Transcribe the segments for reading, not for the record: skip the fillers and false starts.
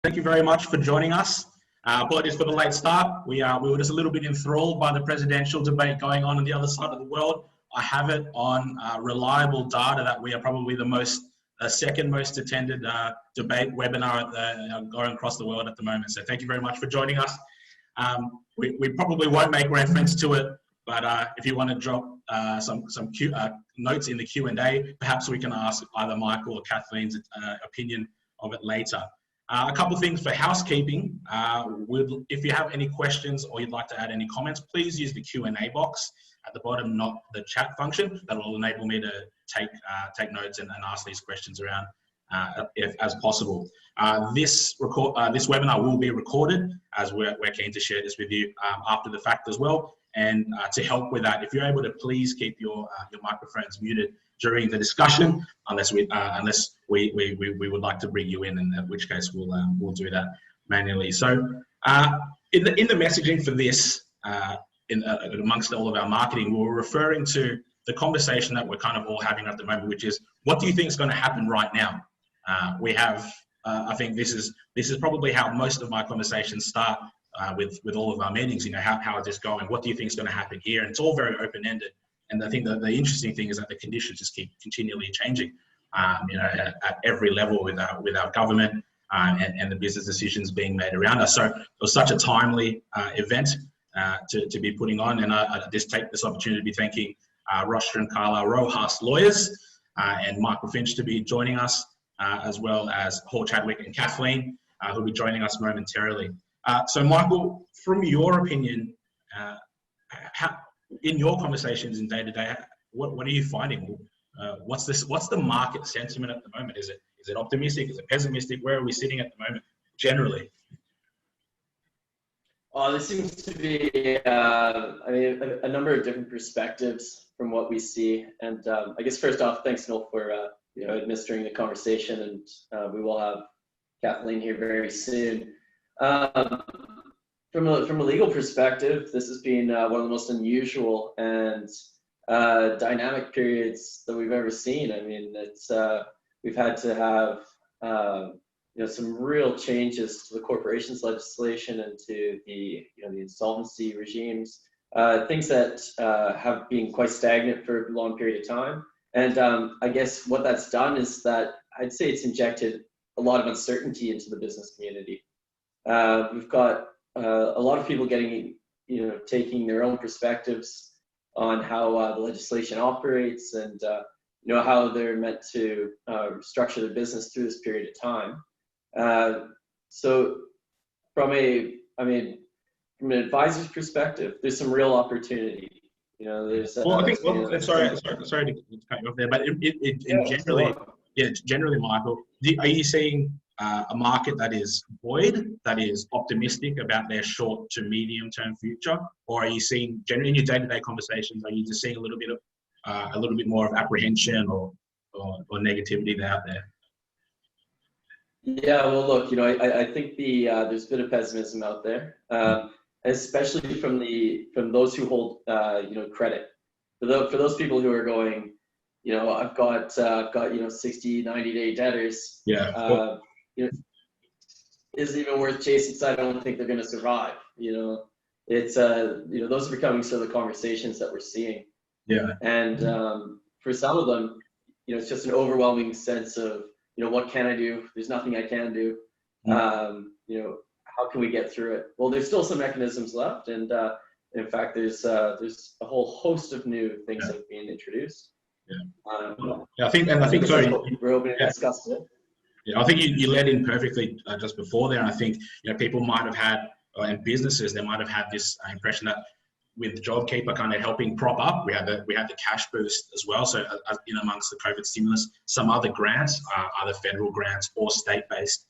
Thank you very much for joining us. Apologies for the late start. We were just a little bit enthralled by the presidential debate going on the other side of the world. I have it on reliable data that we are probably the second most attended debate webinar going across the world at the moment. So thank you very much for joining us. We probably won't make reference to it, but if you want to drop some notes in the Q&A, perhaps we can ask either Michael or Kathleen's opinion of it later. A couple of things for housekeeping. If you have any questions or you'd like to add any comments, please use the Q&A box at the bottom, not the chat function. That will enable me to take notes and ask these questions around as possible. This webinar will be recorded, as we're keen to share this with you after the fact as well. And to help with that, if you're able to please keep your microphones muted during the discussion, unless we would like to bring you in which case we'll do that manually. So in the messaging for this, amongst all of our marketing, we're referring to the conversation that we're kind of all having at the moment, which is, what do you think is going to happen right now? I think this is probably how most of my conversations start with all of our meetings. You know, how is this going? What do you think is going to happen here? And it's all very open-ended. And I think that the interesting thing is that the conditions just keep continually changing, at every level with our government and the business decisions being made around us. So it was such a timely event to be putting on, and I just take this opportunity to be thanking Rostron, Carlyle, Rojas lawyers, and Michael Finch to be joining us, as well as Hall Chadwick and Kathleen, who'll be joining us momentarily. So Michael, from your opinion, in your conversations in day-to-day, what are you finding? What's the market sentiment at the moment? Is it optimistic? Is it pessimistic? Where are we sitting at the moment, generally? There seems to be, a number of different perspectives from what we see. And I guess first off, thanks, Noel, for administering the conversation, and we will have Kathleen here very soon. From a legal perspective, this has been one of the most unusual and dynamic periods that we've ever seen. I mean, we've had to have some real changes to the corporations legislation and to the insolvency regimes, things that have been quite stagnant for a long period of time. And I guess what that's done is that I'd say it's injected a lot of uncertainty into the business community. We've got a lot of people taking their own perspectives on how the legislation operates and how they're meant to structure the business through this period of time. So from an advisor's perspective, there's some real opportunity. Sorry to cut you off there, but generally, Michael, are you seeing a market that is buoyed, that is optimistic about their short to medium term future, or are you seeing, generally in your day-to-day conversations, are you just seeing a little bit more of apprehension or negativity out there? Yeah, well, look, I think there's a bit of pessimism out there, especially from those who hold credit. For those people who are going, I've got 60, 90-day debtors. Yeah. Isn't even worth chasing, so I don't think they're going to survive. It's those are becoming sort of the conversations that we're seeing. Yeah. And for some of them, it's just an overwhelming sense of what can I do? There's nothing I can do. How can we get through it? Well, there's still some mechanisms left, and in fact, there's a whole host of new things that have been introduced. Yeah. I think sorry, we're open to discuss it. Yeah, I think you led in perfectly just before there, and I think people might have had, and businesses, they might have had this impression that with JobKeeper kind of helping prop up, we had the cash boost as well. So in amongst the COVID stimulus, some other grants, either federal grants or state-based,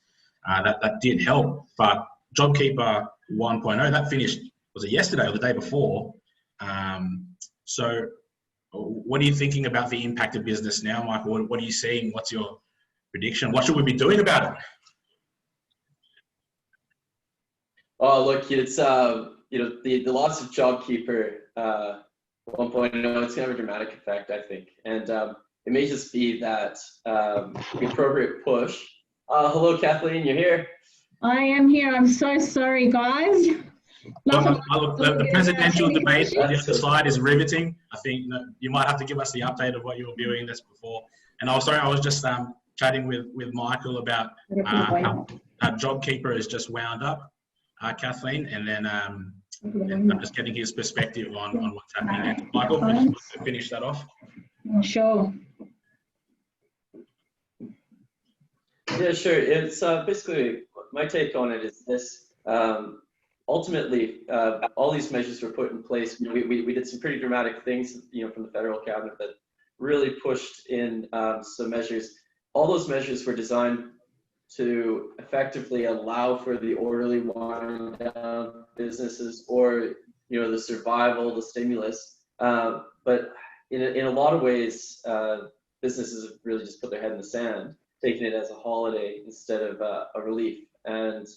that did help. But JobKeeper 1.0, that finished, was it yesterday or the day before? So what are you thinking about the impact of business now, Michael? What are you seeing? What's your prediction? What should we be doing about it? Oh, look, it's the loss of JobKeeper 1.0, it's going to have a dramatic effect, I think, and it may just be that the appropriate push. Hello, Kathleen, you're here. I am here. I'm so sorry, guys. The presidential debate on the That's other side is riveting. I think that you might have to give us the update of what you were viewing this before. And I was just chatting with Michael about how JobKeeper is just wound up, Kathleen, and then I'm just getting his perspective on what's happening there. Michael, would you like to finish that off? Sure. Yeah, sure. It's basically my take on it is this. Ultimately, all these measures were put in place. We did some pretty dramatic things, from the federal cabinet that really pushed in some measures. All those measures were designed to effectively allow for the orderly wind down businesses, or the survival, the stimulus. But in a lot of ways, businesses have really just put their head in the sand, taking it as a holiday instead of a relief. And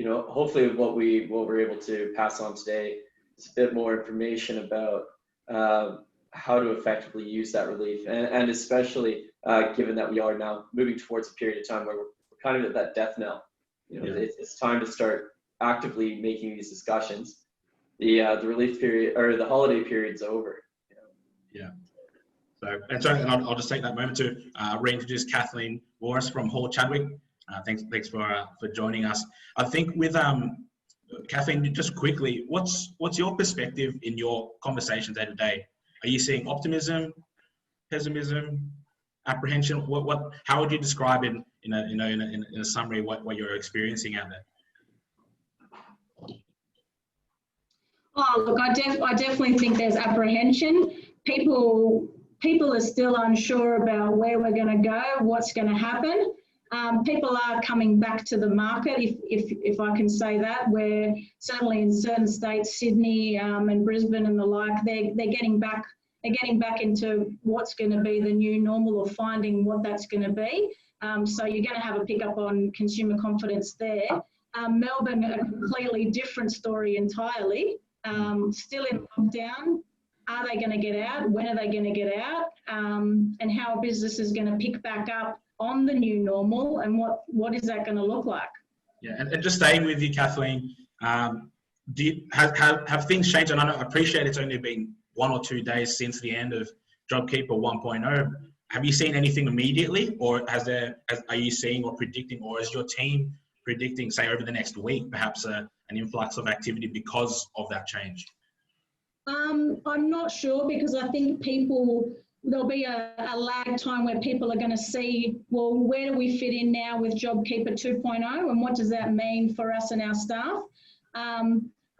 hopefully what we're able to pass on today is a bit more information about how to effectively use that relief, and especially given that we are now moving towards a period of time where we're kind of at that death knell. It's time to start actively making these discussions. The relief period or the holiday period's over. Yeah. So I'll just take that moment to reintroduce Kathleen Vouris from Hall Chadwick. Thanks for joining us. I think with Kathleen, just quickly, what's your perspective in your conversations day to day? Are you seeing optimism, pessimism, apprehension? How would you describe it in a summary what you're experiencing out there? Oh, look, I definitely think there's apprehension. People are still unsure about where we're going to go, what's going to happen. People are coming back to the market, if I can say that, where certainly in certain states, Sydney and Brisbane and the like, they're getting back into what's going to be the new normal, or finding what that's going to be. So you're going to have a pickup on consumer confidence there. Melbourne, a completely different story entirely. Still in lockdown. Are they going to get out? When are they going to get out? And how a business is going to pick back up on the new normal, and what is that going to look like? Yeah, and just staying with you, Kathleen, have things changed? And I appreciate it's only been 1 or 2 days since the end of JobKeeper 1.0. Have you seen anything immediately, or are you seeing or predicting, or is your team predicting, say, over the next week, perhaps an influx of activity because of that change? I'm not sure, because I think there'll be a lag time where people are going to see, well, where do we fit in now with JobKeeper 2.0, and what does that mean for us and our staff?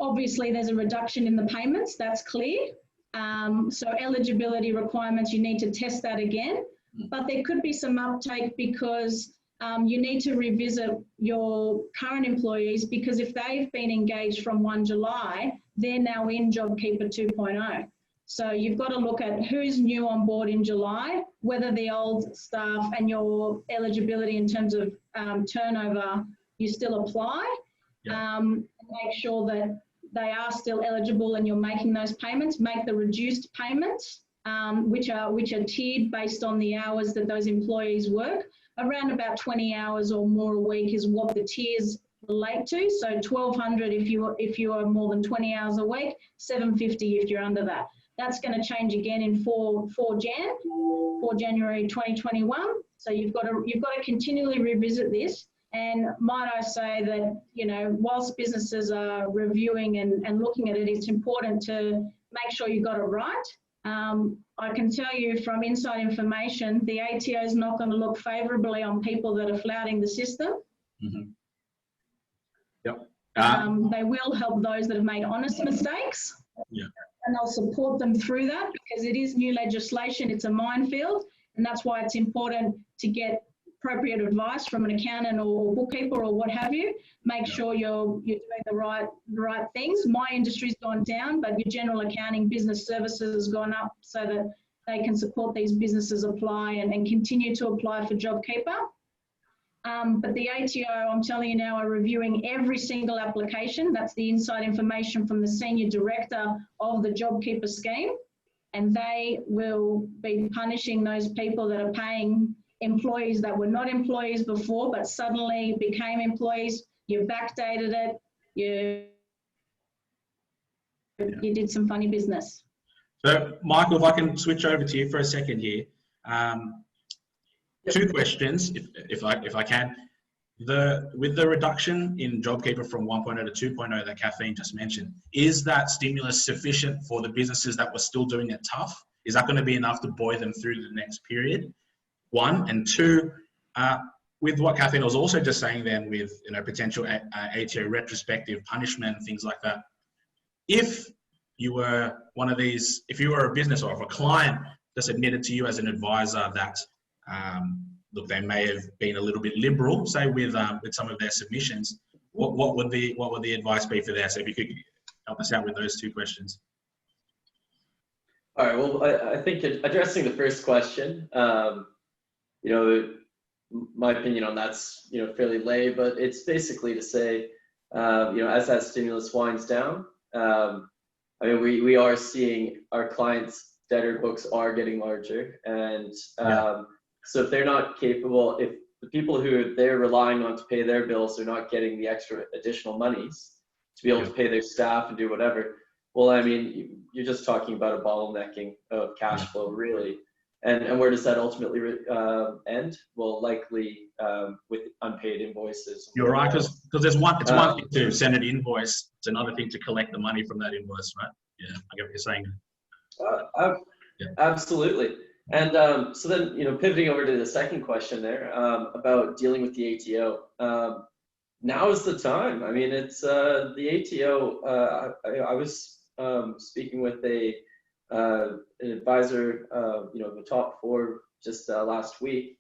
Obviously, there's a reduction in the payments, that's clear. So eligibility requirements, you need to test that again. But there could be some uptake because you need to revisit your current employees, because if they've been engaged from 1 July, they're now in JobKeeper 2.0. So you've got to look at who's new on board in July, whether the old staff and your eligibility in terms of turnover, you still apply. Yeah. Make sure that they are still eligible and you're making those payments. Make the reduced payments, which are tiered based on the hours that those employees work. Around about 20 hours or more a week is what the tiers relate to. So 1,200 if you are more than 20 hours a week, 750 if you're under that. That's going to change again in 4 January 2021. So you've got to continually revisit this. And might I say that, whilst businesses are reviewing and looking at it, it's important to make sure you got it right. I can tell you from inside information, the ATO is not going to look favourably on people that are flouting the system. Mm-hmm. Yep. They will help those that have made honest mistakes. Yeah. And they'll support them through that, because it is new legislation, it's a minefield, and that's why it's important to get appropriate advice from an accountant or bookkeeper or what have you. Make sure you're doing the right things. My industry's gone down, but your general accounting business services has gone up so that they can support these businesses apply and continue to apply for JobKeeper. But the ATO, I'm telling you now, are reviewing every single application. That's the inside information from the Senior Director of the JobKeeper scheme. And they will be punishing those people that are paying employees that were not employees before, but suddenly became employees. You backdated it. You did some funny business. So, Michael, if I can switch over to you for a second here. Two questions, if I can. With the reduction in JobKeeper from 1.0 to 2.0 that Kathleen just mentioned, is that stimulus sufficient for the businesses that were still doing it tough? Is that going to be enough to buoy them through the next period? One, and two, with what Kathleen was also just saying then with potential ATO retrospective punishment and things like that, if you were one of these, if you were a business or if a client just admitted to you as an advisor that look, they may have been a little bit liberal, say with some of their submissions, what would the advice be for that? So if you could help us out with those two questions. All right. Well, I think addressing the first question, my opinion on that's fairly lay, but it's basically to say, as that stimulus winds down, we are seeing our clients' debtor books are getting larger, and so if they're not capable, if the people who they're relying on to pay their bills are not getting the extra additional monies to be able to pay their staff and do whatever, well, you're just talking about a bottlenecking of cash flow, really. And where does that ultimately end? Well, likely with unpaid invoices. You're right, because it's one thing to send an invoice, it's another thing to collect the money from that invoice, right? Yeah, I get what you're saying. Absolutely. And so then, pivoting over to the second question there about dealing with the ATO. Now is the time. It's the ATO. I was speaking with an advisor, the top four just last week,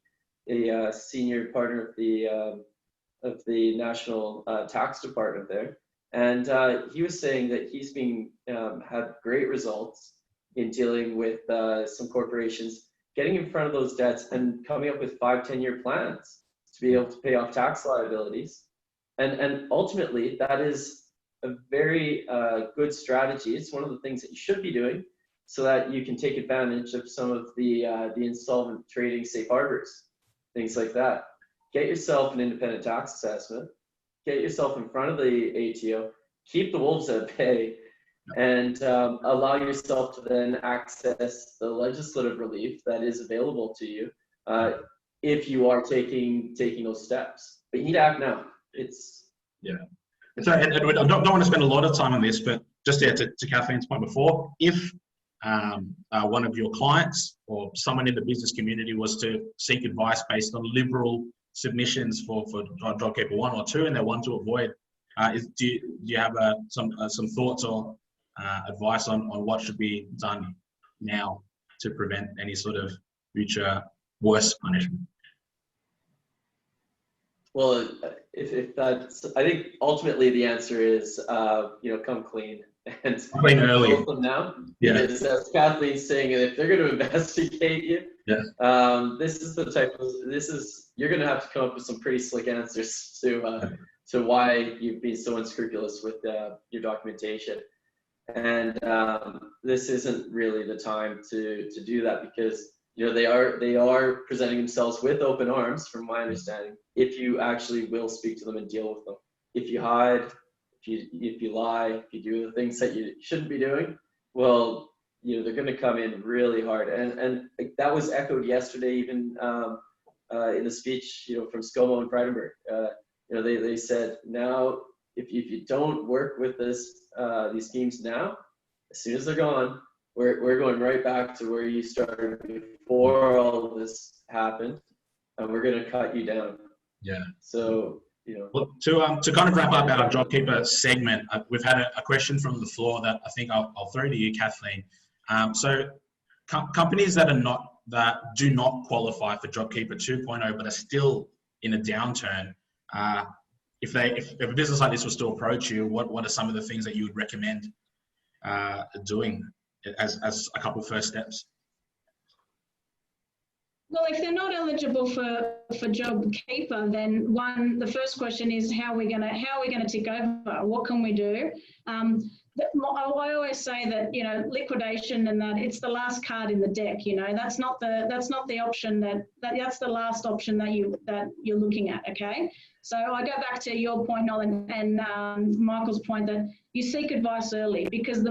a senior partner of the National Tax Department there, and he was saying that he's been had great results in dealing with some corporations, getting in front of those debts and coming up with 5-10 year plans to be able to pay off tax liabilities, and ultimately that is a very good strategy. It's one of the things that you should be doing, so that you can take advantage of some of the insolvent trading safe harbors, things like that. Get yourself an independent tax assessment, get yourself in front of the ATO, keep the wolves at bay, and allow yourself to then access the legislative relief that is available to you if you are taking those steps. But you need to act now. So, and I don't want to spend a lot of time on this, but just to Kathleen's point before, if one of your clients or someone in the business community was to seek advice based on liberal submissions for JobKeeper 1 or 2 and they want to avoid, do you have some thoughts or advice on what should be done now to prevent any sort of future worse punishment? Well, if that's, I think ultimately the answer is, come clean and clean early. Both them now. Yeah. Because as Kathleen's saying, if they're going to investigate you, this is the type of, you're going to have to come up with some pretty slick answers to why you've been so unscrupulous with your documentation. And this isn't really the time to do that, because they are presenting themselves with open arms, from my understanding, if you actually will speak to them and deal with them. If you hide, if you lie, if you do the things that you shouldn't be doing, well, they're going to come in really hard. And that was echoed yesterday, even in the speech, from ScoMo and Freidenberg. They said, now, if you don't work with these teams now, as soon as they're gone, we're going right back to where you started before all of this happened, and we're going to cut you down. Yeah. So, Well, to kind of wrap up our JobKeeper segment, we've had a question from the floor that I think I'll throw to you, Kathleen. So companies that do not qualify for JobKeeper 2.0 but are still in a downturn, if a business like this was to approach you, what are some of the things that you would recommend doing as a couple first steps? Well, if they're not eligible for JobKeeper, then the first question is how are we going to tick over? What can we do? I always say that, you know, liquidation and that it's the last card in the deck. You know, that's not the option that's the last option that you're looking at. Okay, so I go back to your point, Nolan, and Michael's point that you seek advice early, because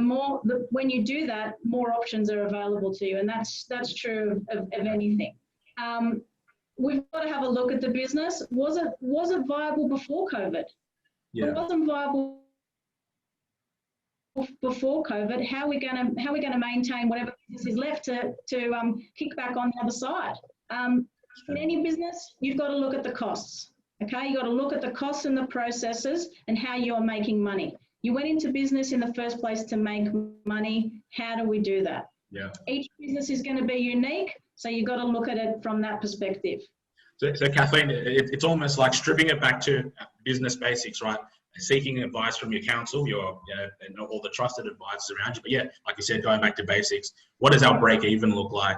when you do that, more options are available to you, and that's true of anything. We've got to have a look at the business. Was it viable before COVID? Yeah. If it wasn't viable before COVID, how are we going to maintain whatever business is left to kick back on the other side? In any business, you've got to look at the costs. Okay, you've got to look at the costs and the processes and how you're making money. You went into business in the first place to make money. How do we do that? Yeah. Each business is going to be unique, so you've got to look at it from that perspective. So Kathleen, it's almost like stripping it back to business basics, right? Seeking advice from your counsel, and all the trusted advisors around you. But yeah, like you said, going back to basics, what does our break even look like?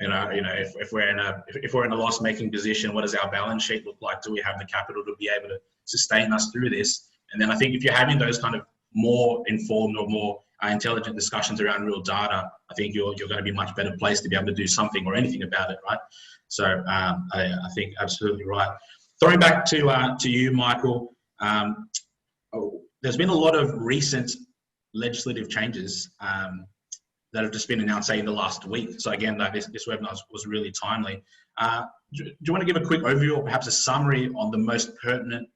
If we're in a loss making position, what does our balance sheet look like? Do we have the capital to be able to sustain us through this? And then I think if you're having those kind of more informed or more intelligent discussions around real data, I think you're going to be much better placed to be able to do something or anything about it, right? So I think absolutely right. Throwing back to you, Michael. There's been a lot of recent legislative changes that have just been announced, say, in the last week. So again, this webinar was really timely. Do you want to give a quick overview or perhaps a summary on the most pertinent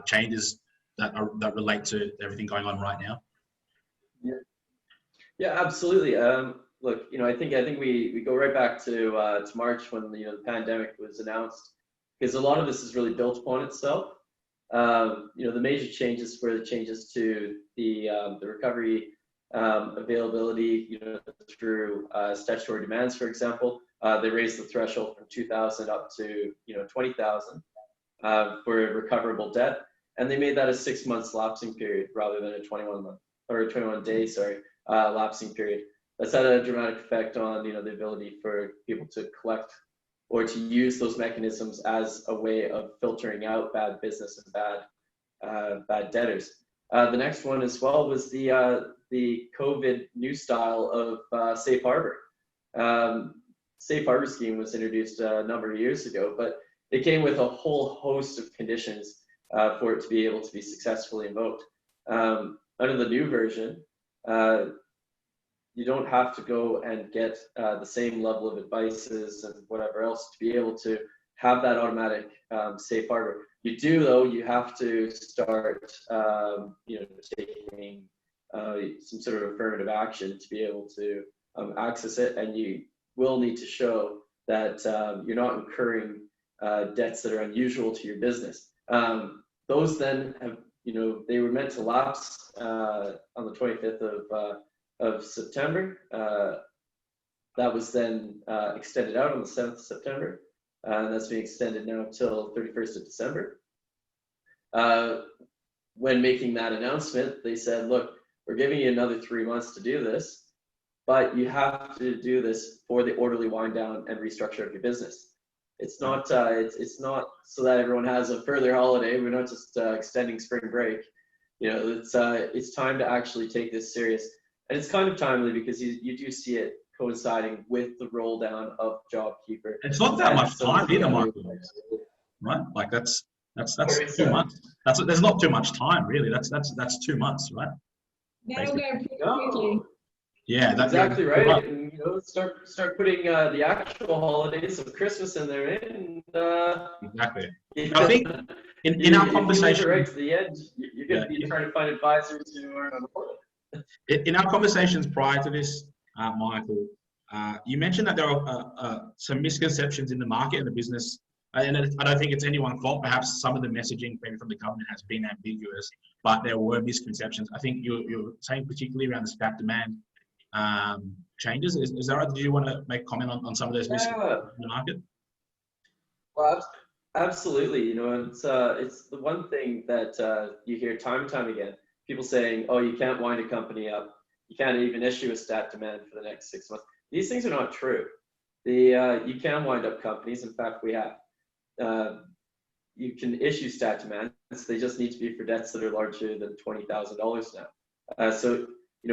changes that relate to everything going on right now? Yeah, absolutely. Look, I think we go right back to March when the pandemic was announced, because a lot of this is really built upon itself. The major changes were the changes to the recovery availability, through statutory demands, for example. They raised the threshold from 2,000 up to 20,000 for recoverable debt, and they made that a 6 months lapsing period rather than a 21-day lapsing period. That's had a dramatic effect on the ability for people to collect or to use those mechanisms as a way of filtering out bad business and bad debtors. The next one as well was the COVID new style of safe harbor. Safe harbor scheme was introduced a number of years ago, but it came with a whole host of conditions for it to be able to be successfully invoked. Under the new version, you don't have to go and get the same level of advices and whatever else to be able to have that automatic safe harbor. You do, though, you have to start taking some sort of affirmative action to be able to access it, and you will need to show that you're not incurring debts that are unusual to your business. Those then have, they were meant to lapse on the 25th of September. That was then extended out on the 7th of September, and that's being extended now till 31st of December. When making that announcement, they said, look, we're giving you another 3 months to do this, but you have to do this for the orderly wind down and restructure of your business. It's not it's not so that everyone has a further holiday. We're not just extending spring break. It's time to actually take this serious. And it's kind of timely because you do see it coinciding with the roll down of JobKeeper. It's not that much time either, Michael. Right? Like that's 2 months. There's not too much time really. That's 2 months, right? That'll go pretty quickly. Yeah, that's exactly right. And start putting the actual holidays of Christmas in there. Exactly. I think in our conversation, right to the end, you're going to be trying to find advisors who are on board. In our conversations prior to this, Michael, you mentioned that there are some misconceptions in the market and the business, and I don't think it's anyone's fault. Perhaps some of the messaging maybe from the government has been ambiguous, but there were misconceptions. I think you're saying particularly around the stat demand changes. Is that right? Do you want to make comment on some of those misconceptions in the market? Well, absolutely. It's the one thing that you hear time and time again. People saying, oh, you can't wind a company up. You can't even issue a stat demand for the next 6 months. These things are not true. You can wind up companies. In fact, we have. You can issue stat demands. They just need to be for debts that are larger than $20,000 now. So,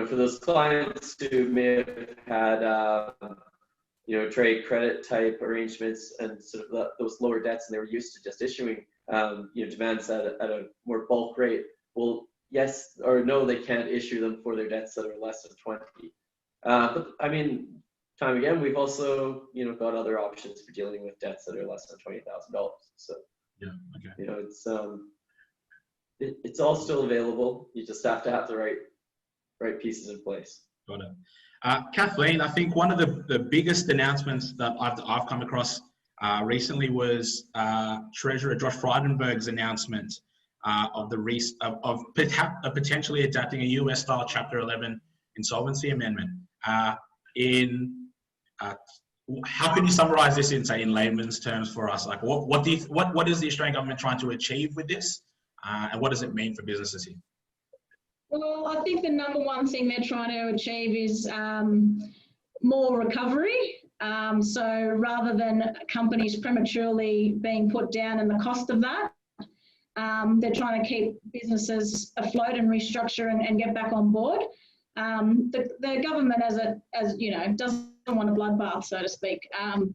for those clients who may have had, trade credit type arrangements and sort of those lower debts, and they were used to just issuing, demands at a more bulk rate. Well, yes or no, they can't issue them for their debts that are less than 20. But I mean, time again, we've also, got other options for dealing with debts that are less than $20,000. So, yeah, okay. It's all still available. You just have to have the right pieces in place. Got it. Kathleen, I think one of the biggest announcements that I've come across recently was Treasurer Josh Frydenberg's announcement of potentially adapting a US-style Chapter 11 insolvency amendment. How can you summarize this in layman's terms for us? Like, what is the Australian government trying to achieve with this, and what does it mean for businesses here? Well, I think the number one thing they're trying to achieve is more recovery. So rather than companies prematurely being put down and the cost of that, they're trying to keep businesses afloat and restructure and get back on board. The government, doesn't want a bloodbath, so to speak,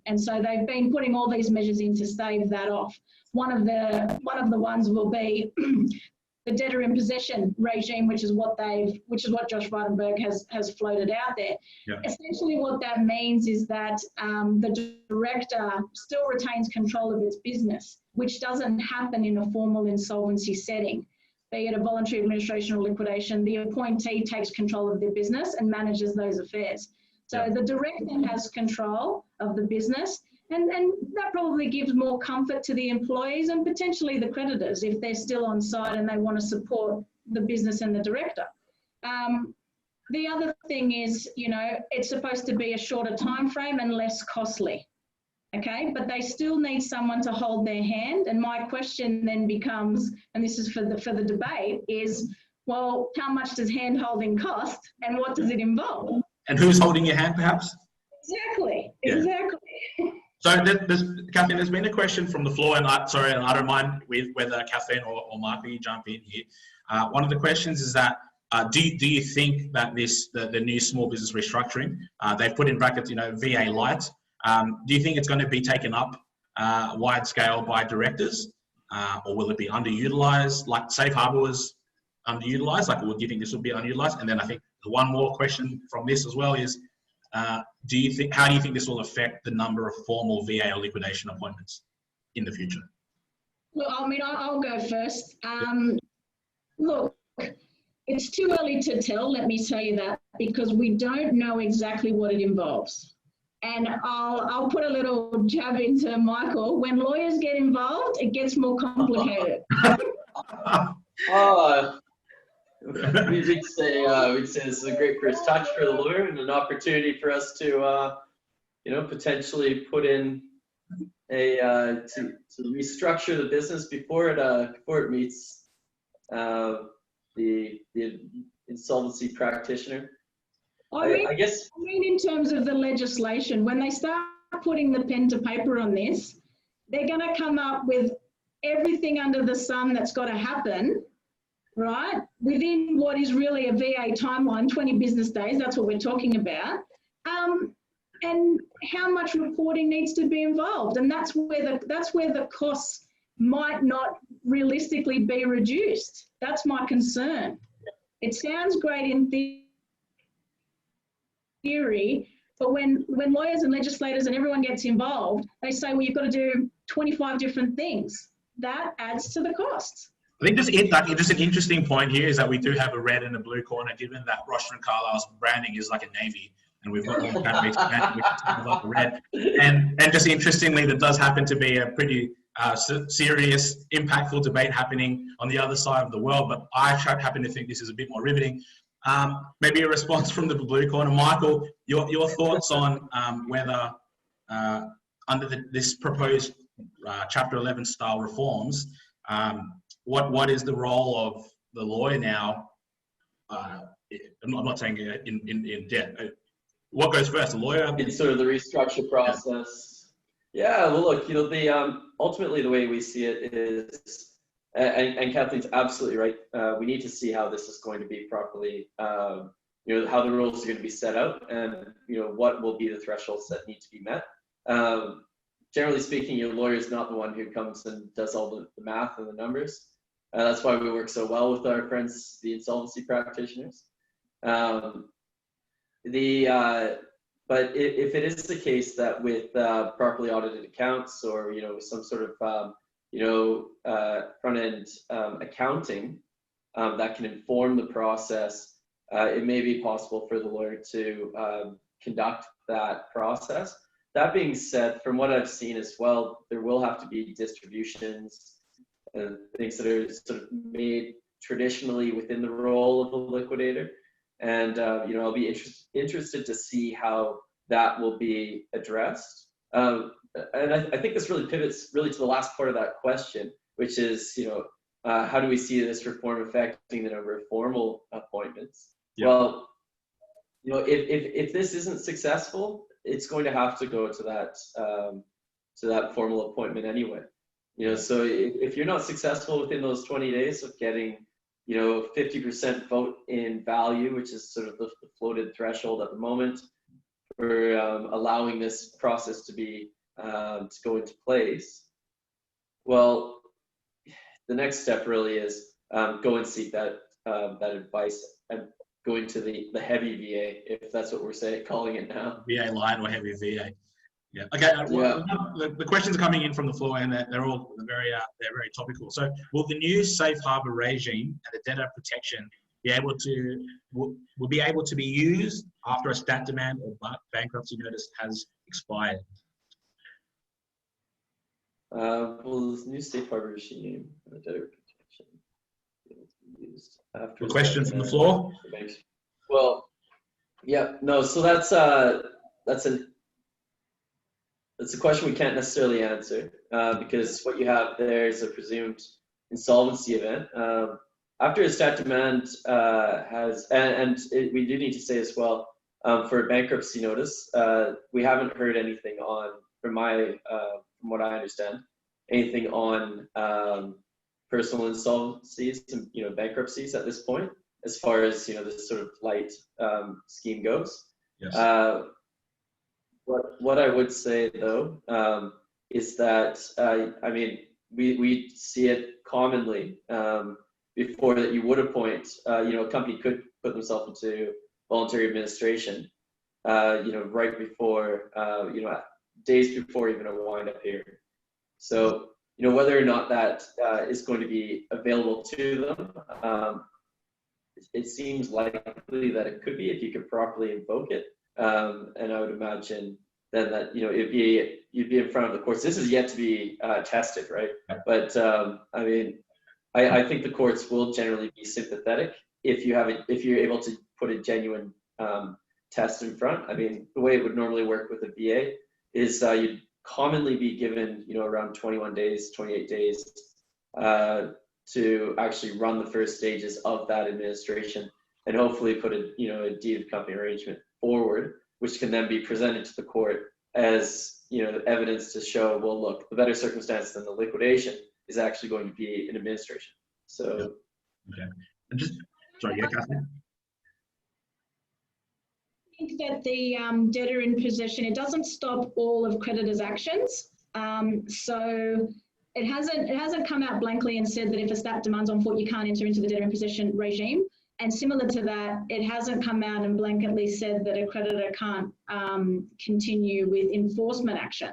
and so they've been putting all these measures in to stave that off. One of the ones will be the debtor in possession regime, which is what Josh Frydenberg has floated out there. Yeah. Essentially, what that means is that the director still retains control of its business, which doesn't happen in a formal insolvency setting. Be it a voluntary administration or liquidation, the appointee takes control of their business and manages those affairs. So the director has control of the business, and that probably gives more comfort to the employees and potentially the creditors if they're still on site and they want to support the business and the director. The other thing is, it's supposed to be a shorter time frame and less costly. Okay, but they still need someone to hold their hand. And my question then becomes, and this is for the debate, is, well, how much does hand holding cost and what does it involve? And who's holding your hand, perhaps? Exactly. So Kathleen, there's been a question from the floor, and I don't mind whether Kathleen or Michael, you jump in here. One of the questions is that, do you think that the new small business restructuring, they've put in brackets, VA light, do you think it's going to be taken up wide scale by directors, or will it be underutilized? Like Safe Harbor was underutilized, do you think this will be underutilized? And then I think one more question from this as well is, how do you think this will affect the number of formal VA or liquidation appointments in the future? Well, I'll go first. Look, it's too early to tell, let me tell you that, because we don't know exactly what it involves. And I'll put a little jab into Michael. When lawyers get involved, it gets more complicated. We'd say this is a great first touch for the lawyer and an opportunity for us to, potentially put in to restructure the business before it meets the insolvency practitioner. I guess in terms of the legislation, when they start putting the pen to paper on this, they're going to come up with everything under the sun that's got to happen, right? Within what is really a VA timeline, 20 business days, that's what we're talking about. And how much reporting needs to be involved. And that's where the costs might not realistically be reduced. That's my concern. It sounds great in theory, but when lawyers and legislators and everyone gets involved, they say, well, you've got to do 25 different things. That adds to the costs. I think just an interesting point here is that we do have a red and a blue corner, given that Rostron Carlyle's branding is like a navy, and we've got all categories which is like a red. And just interestingly, there does happen to be a pretty serious, impactful debate happening on the other side of the world, but I happen to think this is a bit more riveting. Maybe a response from the blue corner. Michael, your thoughts on whether under this proposed Chapter 11 style reforms, what is the role of the lawyer now? I'm not saying in debt. What goes first, the lawyer? It's sort of the restructure process. Yeah, well, look, ultimately the way we see it is And Kathleen's absolutely right. We need to see how this is going to be properly, how the rules are going to be set out, and what will be the thresholds that need to be met. Generally speaking, your lawyer is not the one who comes and does all the math and the numbers. That's why we work so well with our friends, the insolvency practitioners. But if it is the case that with properly audited accounts or some sort of front-end accounting that can inform the process, it may be possible for the lawyer to conduct that process. That being said, from what I've seen as well, there will have to be distributions and things that are sort of made traditionally within the role of a liquidator. And I'll be interested to see how that will be addressed. And I think this really pivots to the last part of that question, which is, how do we see this reform affecting the number of formal appointments? Yeah. Well, if this isn't successful, it's going to have to go to that formal appointment anyway. So if you're not successful within those 20 days of getting 50% vote in value, which is sort of the floated threshold at the moment for allowing this process to be to go into place, well, the next step really is go and seek that advice and go into the heavy VA, if that's what we're calling it now. VA light or heavy VA. Yeah. Okay. The questions are coming in from the floor, and they're very topical. So, will the new safe harbor regime and the debtor protection be able to be used after a stat demand or bankruptcy notice has expired? Will this new safe harbor regime and the debtor protection be able to be used after? A question from the floor. Well, yeah, no. So that's a question we can't necessarily answer because what you have there is a presumed insolvency event. After a stat demand we do need to say as well, for a bankruptcy notice, we haven't heard anything from what I understand, anything on personal insolvencies and bankruptcies at this point, as far as this sort of light scheme goes. Yes. What I would say though is that we see it commonly before that you would appoint a company could put themselves into voluntary administration right before days before even a wind-up period. So whether or not that is going to be available to them, it seems likely that it could be if you could properly invoke it. And I would imagine then that you'd be in front of the courts. This is yet to be tested, right? But I think the courts will generally be sympathetic if you're able to put a genuine test in front. The way it would normally work with a VA is you'd commonly be given around 21 days, 28 days to actually run the first stages of that administration, and hopefully put a deed of company arrangement forward, which can then be presented to the court as evidence to show, well, look, the better circumstance than the liquidation is actually going to be an administration. So, okay. And sorry, yeah, Kathleen. I think that the debtor in possession, it doesn't stop all of creditors' actions. So it hasn't come out blankly and said that if a stat demands on foot, you can't enter into the debtor in possession regime. And similar to that, it hasn't come out and blanketly said that a creditor can't continue with enforcement action.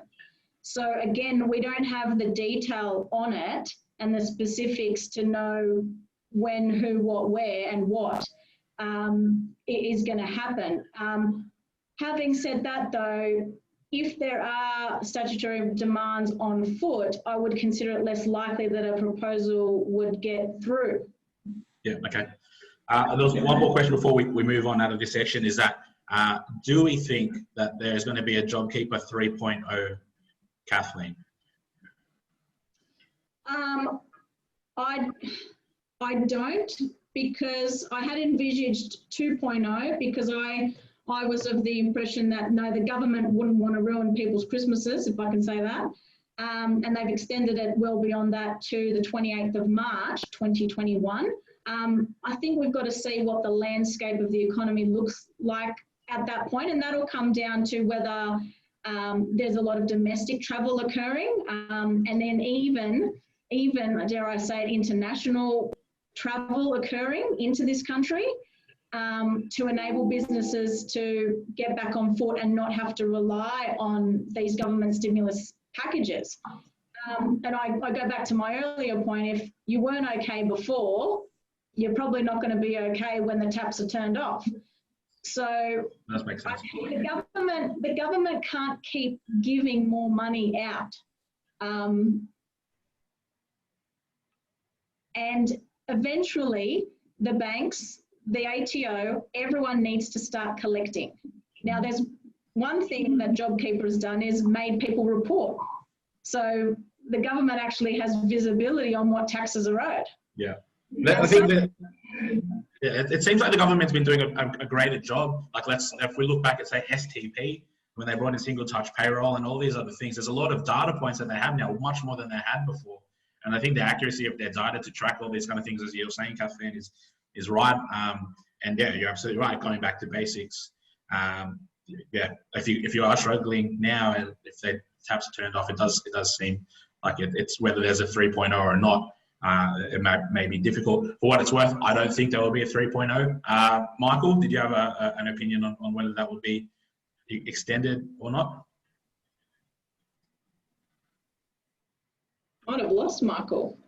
So again, we don't have the detail on it and the specifics to know when, who, what, where, and what is going to happen. Having said that, though, if there are statutory demands on foot, I would consider it less likely that a proposal would get through. Yeah, okay. There was one more question before we move on out of this section, is that do we think that there's going to be a JobKeeper 3.0, Kathleen? I don't, because I had envisaged 2.0 because I was of the impression that no, the government wouldn't want to ruin people's Christmases, if I can say that. and they've extended it well beyond that to the 28th of March 2021. I think we've got to see what the landscape of the economy looks like at that point, and that'll come down to whether there's a lot of domestic travel occurring, and then even, dare I say it, international travel occurring into this country, to enable businesses to get back on foot and not have to rely on these government stimulus packages. And I go back to my earlier point, if you weren't okay before, you're probably not going to be okay when the taps are turned off. So that makes sense. The government can't keep giving more money out. And eventually the banks, the ATO, everyone needs to start collecting. Now there's one thing that JobKeeper has done is made people report. So the government actually has visibility on what taxes are owed. Yeah. I think that it seems like the government's been doing a greater job. Like if we look back at say STP, when they brought in single touch payroll and all these other things, there's a lot of data points that they have now, much more than they had before. And I think the accuracy of their data to track all these kind of things, as you're saying, Kathleen, is right. And yeah, you're absolutely right. Going back to basics. Yeah, if you are struggling now and if the taps are turned off, it does seem like it's whether there's a 3.0 or not. It may be difficult. For what it's worth, I don't think there will be a 3.0. Michael, did you have an opinion on whether that would be extended or not? I'd have lost Michael.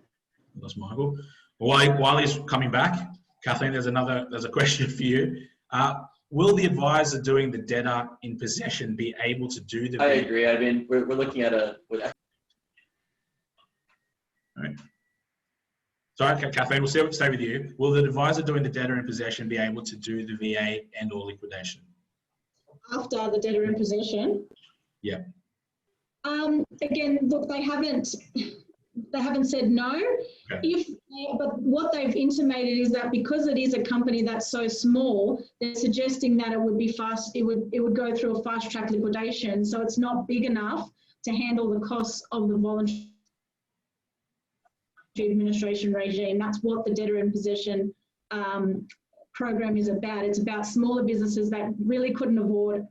Lost Michael. While he's coming back, Kathleen, there's a question for you. Will the advisor doing the debtor in possession be able to do the? I agree. I mean, we're looking at a. All right. Sorry, Kathleen, we'll stay with you. Will the advisor doing the debtor in possession be able to do the VA and or liquidation? After the debtor in possession? Yeah. Again, look, they haven't said no. Okay. But what they've intimated is that because it is a company that's so small, they're suggesting that it would be fast. It would go through a fast track liquidation, so it's not big enough to handle the costs of the voluntary administration regime. That's what the debtor in possession program is about. It's about smaller businesses that really couldn't afford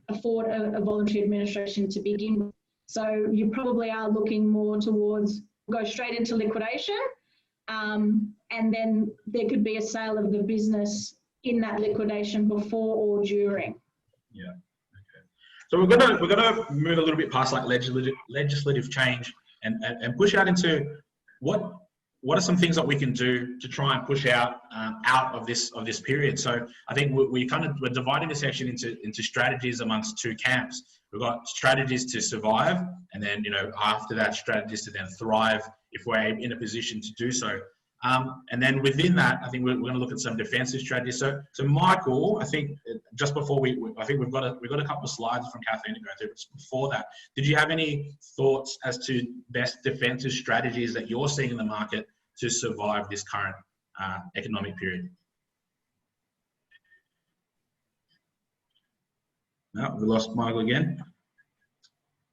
a voluntary administration to begin with. So you probably are looking more towards go straight into liquidation, and then there could be a sale of the business in that liquidation before or during. Yeah. Okay. So we're gonna move a little bit past like legislative change and push out into what are some things that we can do to try and push out of this period. So I think we're dividing the section into strategies amongst two camps. We've got strategies to survive, and then after that, strategies to then thrive if we're in a position to do so. And then within that, I think we're going to look at some defensive strategies. So Michael, I think just before I think we've got a couple of slides from Kathleen to go through. But before that, did you have any thoughts as to best defensive strategies that you're seeing in the market to survive this current economic period? No, we lost Michael again.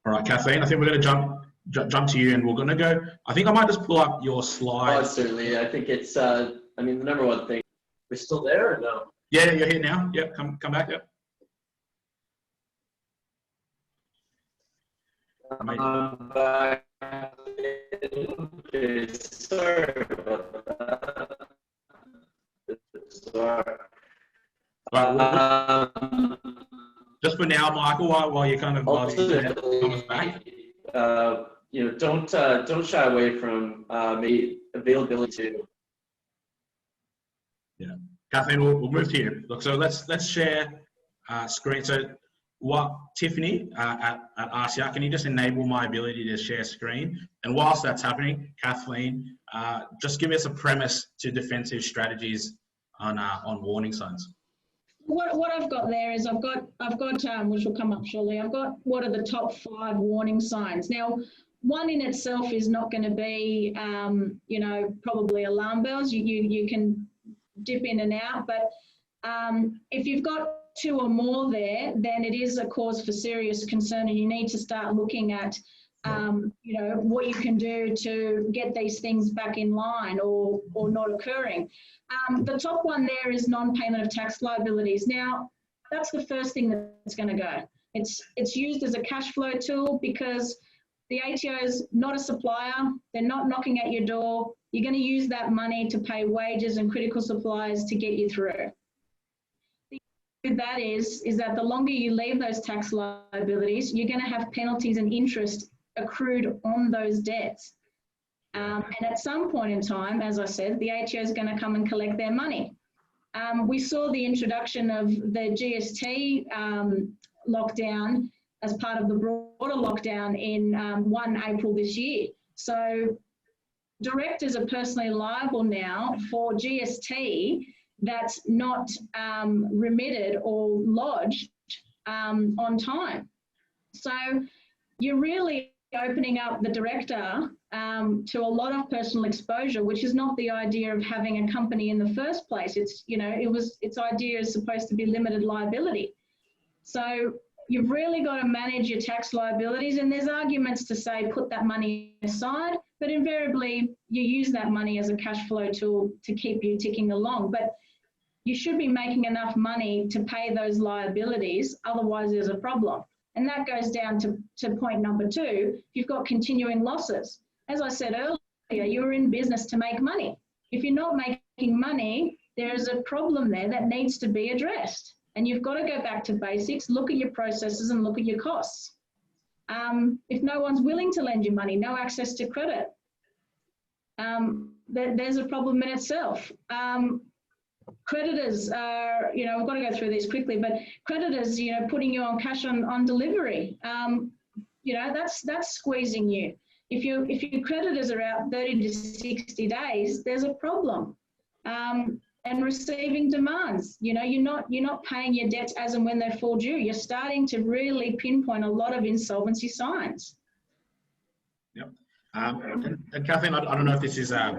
All right, Kathleen, I think we're going to jump to you, and we're going to go. I think I might just pull up your slide. Oh, certainly. I think it's. I mean, the number one thing. We're still there, or no? Yeah, you're here now. Yep, come back. Yep. Back. Okay, sorry about that. Sorry. Just for now, Michael, while you're kind of comes back. Don't shy away from availability too. Yeah, Kathleen, we'll move to you. Look, so let's share screen. So, what Tiffany at RCR, can you just enable my ability to share screen? And whilst that's happening, Kathleen, just give us a premise to defensive strategies on warning signs. What I've got there is I've got which will come up shortly. I've got what are the top 5 warning signs. Now, one in itself is not going to be, probably alarm bells. You can dip in and out, but if you've got 2 or more there, then it is a cause for serious concern, and you need to start looking at you know, what you can do to get these things back in line or not occurring. The top one there is non-payment of tax liabilities. Now, that's the first thing that's going to go. It's used as a cash flow tool because the ATO is not a supplier. They're not knocking at your door. You're going to use that money to pay wages and critical supplies to get you through. The issue with that is that the longer you leave those tax liabilities, you're going to have penalties and interest accrued on those debts. And at some point in time, as I said, the ATO is going to come and collect their money. We saw the introduction of the GST lockdown as part of the broader lockdown in 1 April this year. So directors are personally liable now for GST that's not remitted or lodged on time. So you're really opening up the director to a lot of personal exposure, which is not the idea of having a company in the first place. It's, you know, its idea is supposed to be limited liability. So you've really got to manage your tax liabilities, and there's arguments to say put that money aside, but invariably you use that money as a cash flow tool to keep you ticking along. But you should be making enough money to pay those liabilities, otherwise there's a problem. And that goes down to point number 2, if you've got continuing losses. As I said earlier, you're in business to make money. If you're not making money, there's a problem there that needs to be addressed. And you've got to go back to basics, look at your processes and look at your costs. If no one's willing to lend you money, no access to credit, there's a problem in itself. Creditors are, you know, we've got to go through these quickly, but creditors, you know, putting you on cash on delivery, you know, that's squeezing you. If your creditors are out 30 to 60 days, there's a problem. And receiving demands, you know, you're not paying your debts as and when they fall due. You're starting to really pinpoint a lot of insolvency signs. Yep. And Kathleen, I don't know if this is a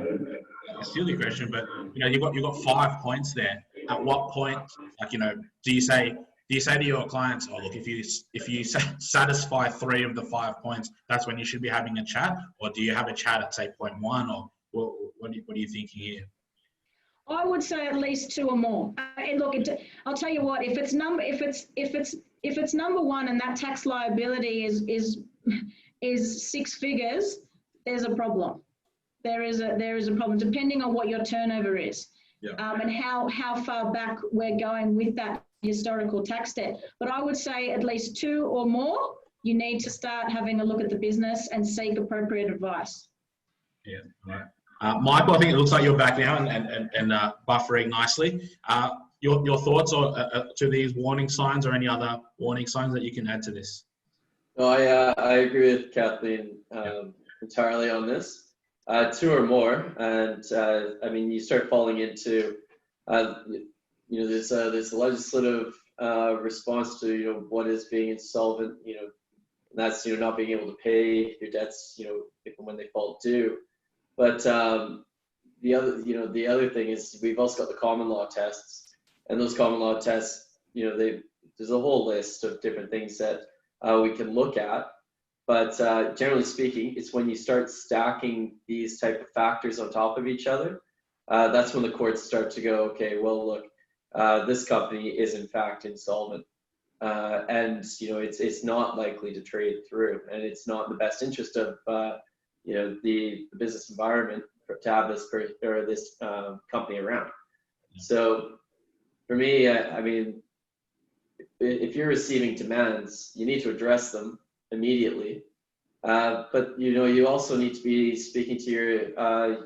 silly question, but you know, you've got 5 points there. At what point, like, you know, do you say to your clients, oh look, if you satisfy 3 of the 5 points, that's when you should be having a chat, or do you have a chat at say point 1, or what are you thinking here? I would say at least 2 or more. And look, I'll tell you what, if it's number 1 and that tax liability is 6 figures, there's a problem. There is a problem, depending on what your turnover is. Yeah. And how far back we're going with that historical tax debt. But I would say at least 2 or more, you need to start having a look at the business and seek appropriate advice. Yeah, right. Michael, I think it looks like you're back now and buffering nicely. Your thoughts to these warning signs, or any other warning signs that you can add to this? No, I agree with Kathleen entirely on this. 2 or more, and I mean, you start falling into, you know, there's a legislative response to, you know, what is being insolvent, you know, and that's, you know, not being able to pay your debts, you know, if and when they fall due. But the other thing is we've also got the common law tests, and those common law tests, you know, there's a whole list of different things that we can look at. But generally speaking, it's when you start stacking these type of factors on top of each other, that's when the courts start to go, okay, well, look, this company is in fact insolvent, and you know, it's not likely to trade through, and it's not in the best interest of you know, the business environment to have this company around. So for me, I mean, if you're receiving demands, you need to address them immediately. But you know, you also need to be speaking to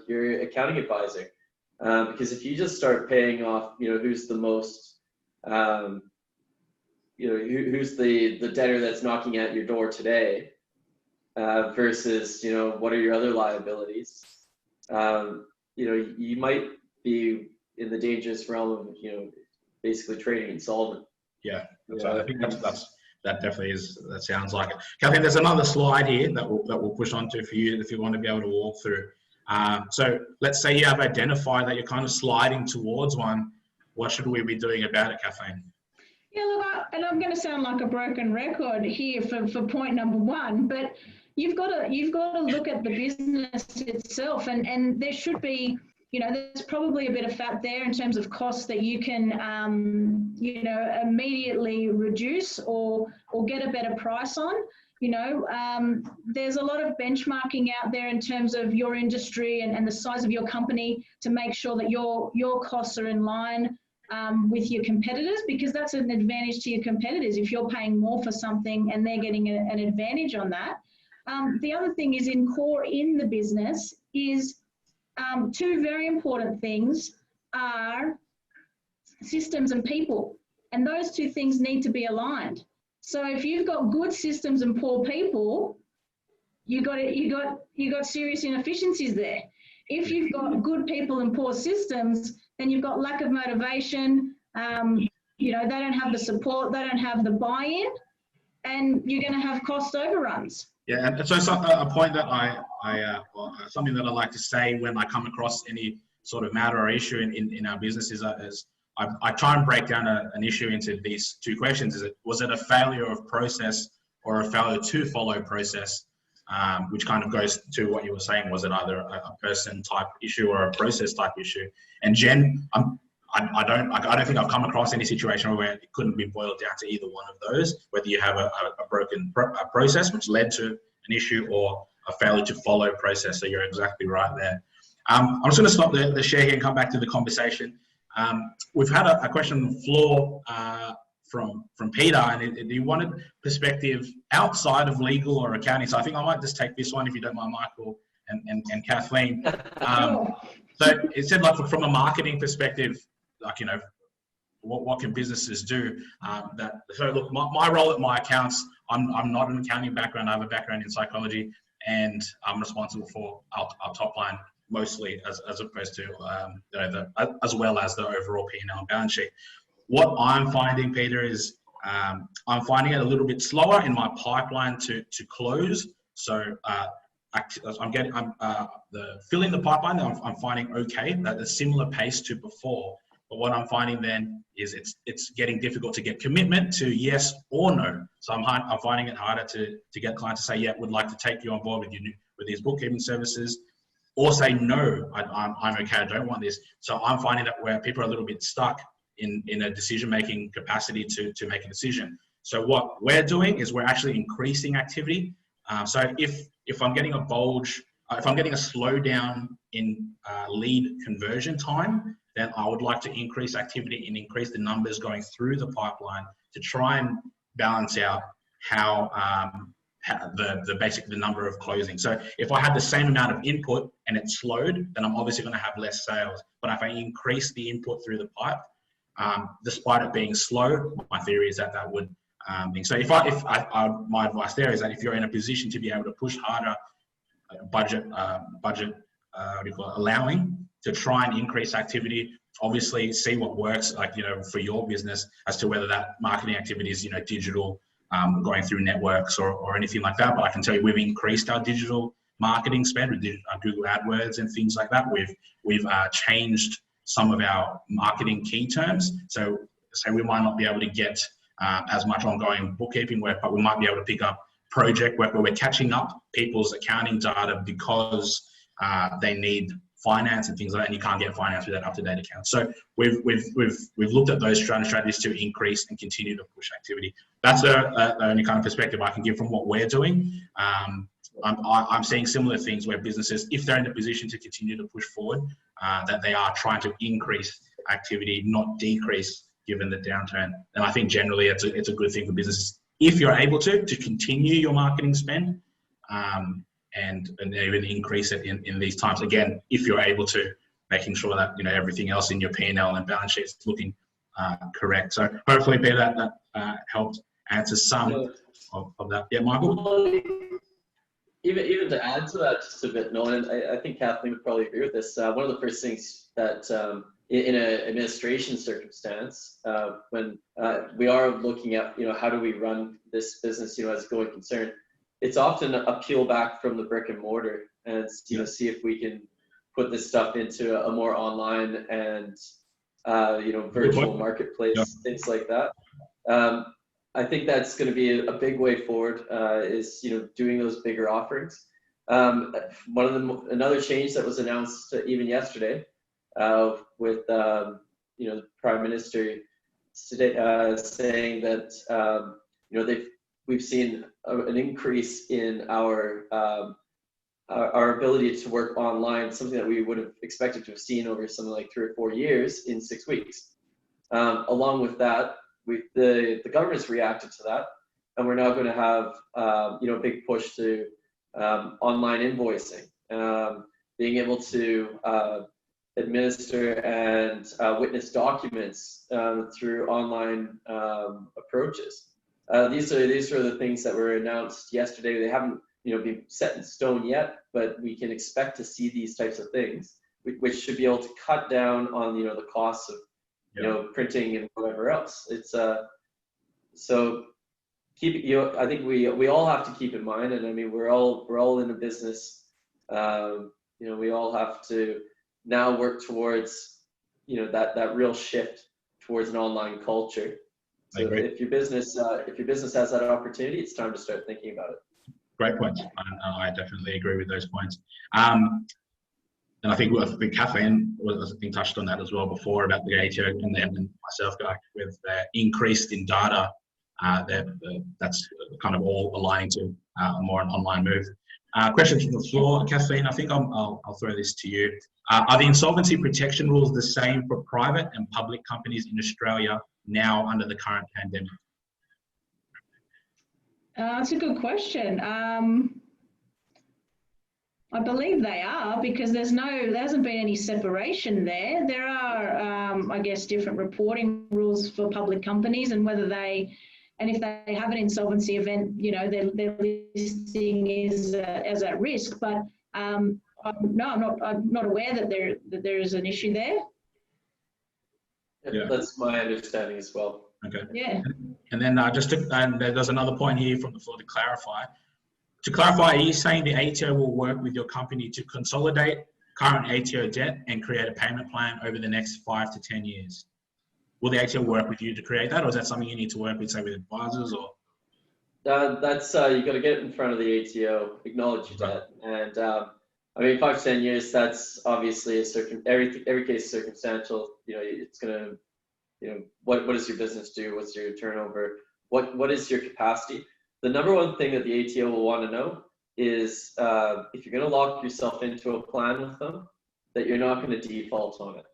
your accounting advisor, because if you just start paying off, you know, who's the most, you know, who's the debtor that's knocking at your door today, versus, you know, what are your other liabilities, you know, you might be in the dangerous realm of, you know, basically trading insolvent. Yeah, I think that definitely is. That sounds like it. Kathleen, there's another slide here that we'll push onto for you if you want to be able to walk through. So let's say you have identified that you're kind of sliding towards one. What should we be doing about it, Kathleen? Yeah, look, and I'm going to sound like a broken record here for point number 1, but you've got to look at the business itself, and there should be, there's probably a bit of fat there in terms of costs that you can, immediately reduce or get a better price on. There's a lot of benchmarking out there in terms of your industry and the size of your company to make sure that your costs are in line with your competitors, because that's an advantage to your competitors if you're paying more for something and they're getting an advantage on that. The other thing is in the business is two very important things are systems and people, and those two things need to be aligned. So if you've got good systems and poor people, you got serious inefficiencies there. If you've got good people and poor systems, then you've got lack of motivation. They don't have the support, they don't have the buy-in, and you're going to have cost overruns. Yeah, and so a point that something that I like to say when I come across any sort of matter or issue in our business is I try and break down an issue into these two questions. Was it a failure of process or a failure to follow process? Which kind of goes to what you were saying. Was it either a person type issue or a process type issue? And Jen, I don't think I've come across any situation where it couldn't be boiled down to either one of those, whether you have a broken process which led to an issue or a failure to follow process. So you're exactly right there. I'm just going to stop the share here and come back to the conversation. We've had a question on the floor from Peter, and he wanted perspective outside of legal or accounting. So I think I might just take this one, if you don't mind, Michael and Kathleen. So it said, like, from a marketing perspective, like, what can businesses do? So look, my role at my accounts, I'm not an accounting background. I have a background in psychology, and I'm responsible for our top line mostly, as opposed to as well as the overall P&L and balance sheet. What I'm finding, Peter, is I'm finding it a little bit slower in my pipeline to close. So filling the pipeline, I'm finding okay, at a similar pace to before. But what I'm finding then is it's getting difficult to get commitment to yes or no. So I'm finding it harder to get clients to say, yeah, would like to take you on board with these bookkeeping services, or say no, I'm okay, I don't want this. So I'm finding that where people are a little bit stuck in a decision-making capacity to make a decision. So what we're doing is we're actually increasing activity. So if I'm getting a bulge, if I'm getting a slowdown in lead conversion time, then I would like to increase activity and increase the numbers going through the pipeline to try and balance out how the number of closing. So if I had the same amount of input and it slowed, then I'm obviously going to have less sales. But if I increase the input through the pipe, despite it being slow, my theory is that would so my advice there is that if you're in a position to be able to push harder, budget allowing to try and increase activity, obviously see what works, like, for your business, as to whether that marketing activity is, digital, going through networks or anything like that. But I can tell you, we've increased our digital marketing spend with Google AdWords and things like that. We've changed some of our marketing key terms. So we might not be able to get as much ongoing bookkeeping work, but we might be able to pick up project work where we're catching up people's accounting data because they need finance and things like that, and you can't get finance without up-to-date accounts. So we've looked at those strategies to increase and continue to push activity. That's the only kind of perspective I can give from what we're doing. I'm seeing similar things where businesses, if they're in a position to continue to push forward, that they are trying to increase activity, not decrease, given the downturn. And I think generally it's a good thing for businesses, if you're able to continue your marketing spend, and even increase it in these times. Again, if you're able to, making sure that everything else in your P&L and balance sheet is looking correct. So hopefully, Peter, that helped answer some of that. Yeah, Michael. Well, even to add to that just a bit, Nolan, I think Kathleen would probably agree with this. One of the first things that in an administration circumstance, when we are looking at how do we run this business as a going concern, it's often a peel back from the brick and mortar and see if we can put this stuff into a more online and virtual marketplace, things like that. I think that's going to be a big way forward, is, doing those bigger offerings. Another change that was announced even yesterday, with, the Prime Minister today, saying that, we've seen an increase in our ability to work online, something that we would have expected to have seen over something like 3 or 4 years in 6 weeks. Along with that, the government's reacted to that, and we're now going to have a big push to online invoicing, being able to administer and witness documents through online approaches. These are the things that were announced yesterday. They haven't been set in stone yet, but we can expect to see these types of things, which should be able to cut down on the costs of printing and whatever else. It's so I think we all have to keep in mind, and I mean we're all in the business. We all have to now work towards that real shift towards an online culture. So if your business has that opportunity, it's time to start thinking about it. Great points. I definitely agree with those points. And I think Kathleen was touched on that as well before about the ATO and myself with the increased in data. That's kind of all aligning to more an online move. Question from the floor, Kathleen. I think I'll throw this to you. Are the insolvency protection rules the same for private and public companies in Australia now under the current pandemic? That's a good question. I believe they are, because there hasn't been any separation there. There are, I guess, different reporting rules for public companies, and if they have an insolvency event, their listing is as at risk. But I'm not aware that there is an issue there. Yeah, that's my understanding as well. Okay. Yeah. And then and there's another point here from the floor to clarify. To clarify, are you saying the ATO will work with your company to consolidate current ATO debt and create a payment plan over the next 5 to 10 years? Will the ATO work with you to create that, or is that something you need to work with, say, with advisors? Or that's you got to get in front of the ATO, acknowledge your debt, and I mean 5 to 10 years. That's obviously every case is circumstantial. It's gonna, what does your business do? What's your turnover? What is your capacity? The number one thing that the ATO will want to know is if you're going to lock yourself into a plan with them, that you're not going to default on it.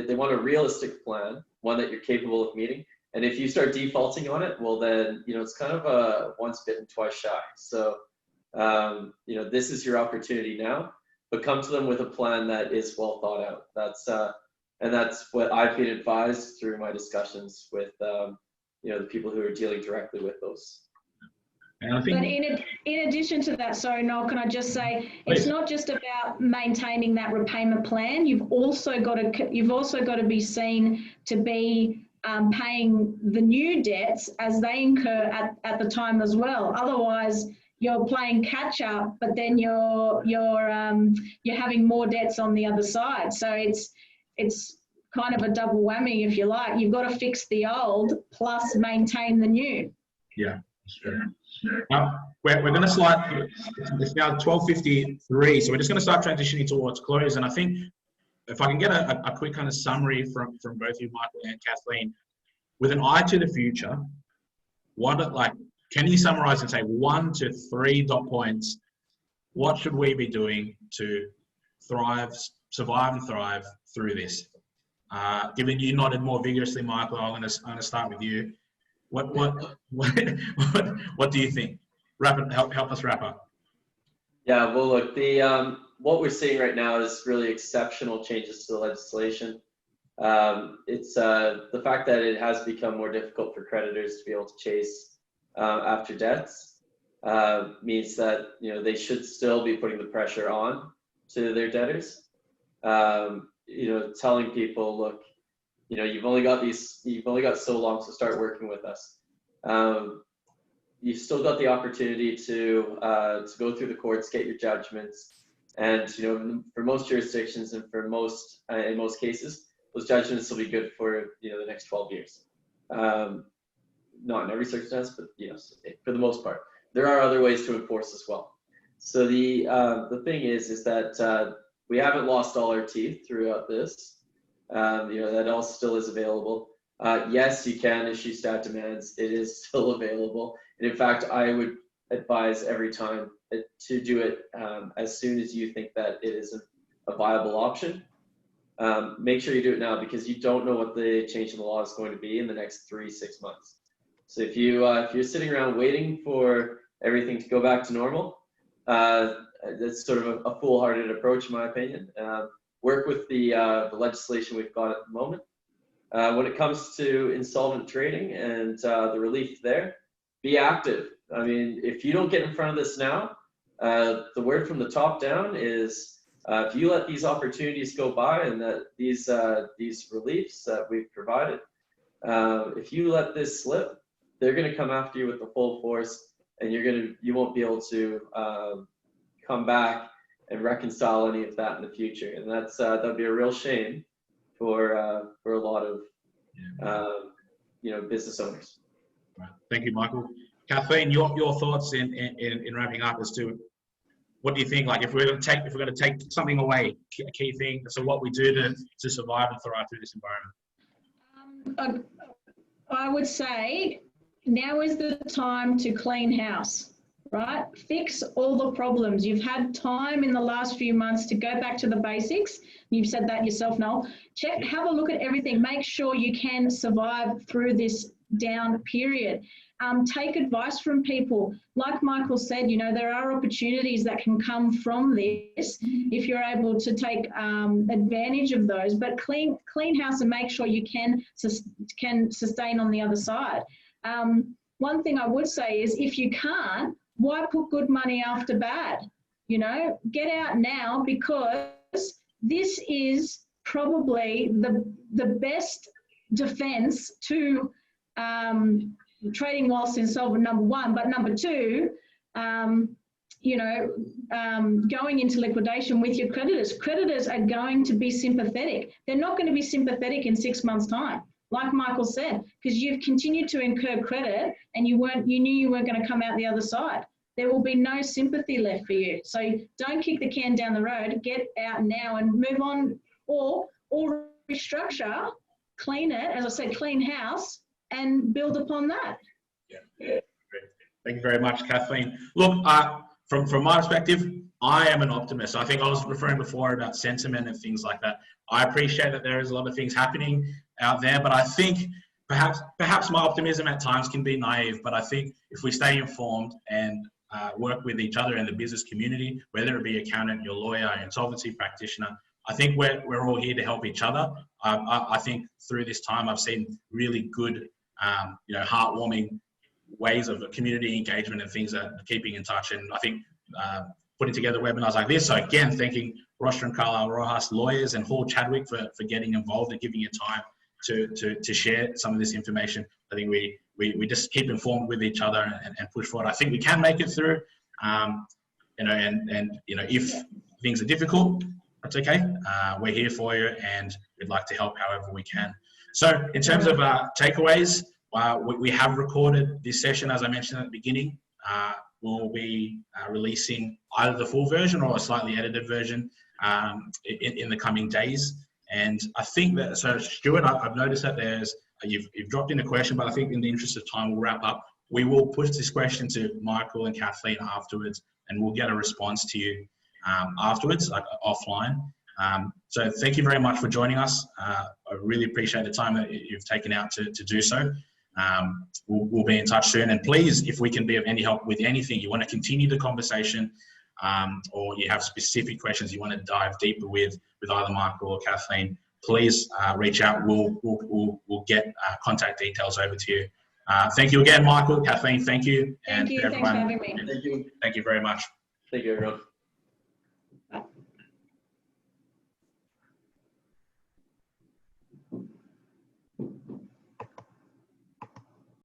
They want a realistic plan, one that you're capable of meeting. And if you start defaulting on it, well then, it's kind of a once bitten, twice shy. So, this is your opportunity now, but come to them with a plan that is well thought out. That's what I've been advised through my discussions with, the people who are dealing directly with those. But in addition to that, sorry, Noel, can I just say, it's not just about maintaining that repayment plan. You've also got to be seen to be paying the new debts as they incur at the time as well. Otherwise, you're playing catch up, but then you're having more debts on the other side. So it's kind of a double whammy, if you like. You've got to fix the old plus maintain the new. Yeah, sure. We're going to slide. It's now 12:53, so we're just going to start transitioning towards close. And I think if I can get a quick kind of summary from both you, Michael and Kathleen, with an eye to the future, can you summarize and say 1 to 3 dot points? What should we be doing to survive and thrive through this? Given you nodded more vigorously, Michael, I'm going to start with you. What do you think? Help us wrap up. Yeah, well, look, what we're seeing right now is really exceptional changes to the legislation. It's the fact that it has become more difficult for creditors to be able to chase after debts means that they should still be putting the pressure on to their debtors. Telling people, look, you've only got so long to start working with us. You've still got the opportunity to go through the courts, get your judgments, and for most jurisdictions and for in most cases, those judgments will be good for the next 12 years. not in every circumstance, but yes, for the most part, there are other ways to enforce as well. So the thing is that we haven't lost all our teeth throughout this. That all still is available. Yes, you can issue stat demands. It is still available. And in fact, I would advise every time to do it as soon as you think that it is a viable option. Make sure you do it now, because you don't know what the change in the law is going to be in the next 3-6 months. So if you're sitting around waiting for everything to go back to normal, that's sort of a foolhardy approach, in my opinion. Work with the legislation we've got at the moment. When it comes to insolvent trading and the relief there, be active. I mean, if you don't get in front of this now, the word from the top down is if you let these opportunities go by and that these reliefs that we've provided, if you let this slip, they're going to come after you with the full force, and you won't be able to come back and reconcile any of that in the future. And that'd be a real shame for a lot of business owners. Right. Thank you, Michael. Kathleen, your thoughts in wrapping up as to what do you think? Like, if we're going to take something away, a key thing, so what we do to survive and thrive through this environment. I would say now is the time to clean house, right? Fix all the problems. You've had time in the last few months to go back to the basics. You've said that yourself, Noel. Have a look at everything. Make sure you can survive through this down period. Take advice from people. Like Michael said, there are opportunities that can come from this if you're able to take advantage of those. But clean house and make sure you can sustain on the other side. One thing I would say is, if you can't, why put good money after bad? Get out now, because this is probably the best defense to trading whilst insolvent, number one, but number two, going into liquidation with your creditors. Creditors are going to be sympathetic. They're not going to be sympathetic in 6 months' time, like Michael said, because you've continued to incur credit and you knew you weren't going to come out the other side. There will be no sympathy left for you. So don't kick the can down the road. Get out now and move on, or restructure, clean it, as I said, clean house, and build upon that. Yeah, great. Thank you very much, Kathleen. Look, from my perspective, I am an optimist. I think I was referring before about sentiment and things like that. I appreciate that there is a lot of things happening out there, but I think perhaps my optimism at times can be naive. But I think if we stay informed and work with each other in the business community, whether it be accountant, your lawyer, insolvency practitioner, I think we're all here to help each other. I think through this time, I've seen really good, heartwarming ways of community engagement and things that are keeping in touch. And I think putting together webinars like this. So again, thanking Rostron, Carlyle, Rojas, lawyers, and Hall Chadwick for getting involved and giving you time to share some of this information. I think we just keep informed with each other and push forward. I think we can make it through. If things are difficult, that's okay. We're here for you, and we'd like to help however we can. So in terms of takeaways, we have recorded this session, as I mentioned at the beginning. We'll be releasing either the full version or a slightly edited version in the coming days. And I think that, so Stuart, I've noticed that you've dropped in a question, but I think in the interest of time, we'll wrap up. We will push this question to Michael and Kathleen afterwards, and we'll get a response to you afterwards, like offline. So thank you very much for joining us. I really appreciate the time that you've taken out to do so. We'll be in touch soon, and please, if we can be of any help with anything, you want to continue the conversation, or you have specific questions you want to dive deeper with either Michael or Kathleen, please reach out. We'll get contact details over to you. Thank you again, Michael, Kathleen. Thank you. Thank you. Thanks for having me. Thank you. Thank you very much. Thank you, everyone.